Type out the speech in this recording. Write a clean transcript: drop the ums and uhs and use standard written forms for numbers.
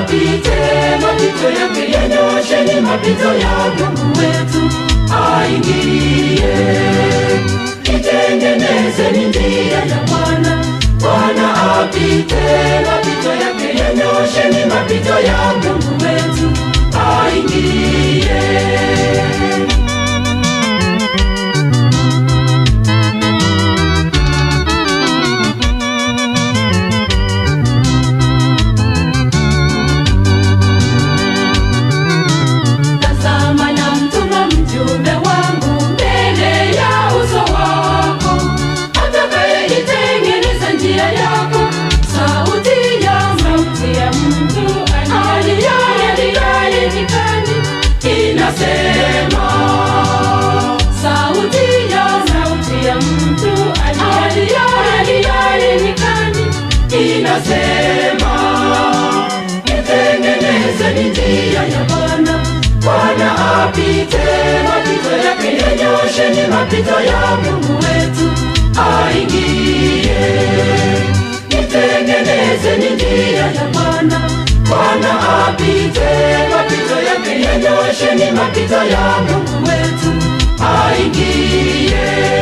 apite mapito yake, yanyosheni mapito ya Mungu wetu aingie. Itengenezeni njia ya Bwana, Bwana apite mapito yake, yanyosheni mapito ya Mungu wetu aingie. Inasema, itengenezeni njia ya Bwana, Bwana apite mapito yake, yanyosheni mapito ya Mungu wetu aingie. Itengenezeni njia ya Bwana, Bwana apite mapito yake, yanyosheni mapito ya Mungu wetu aingie.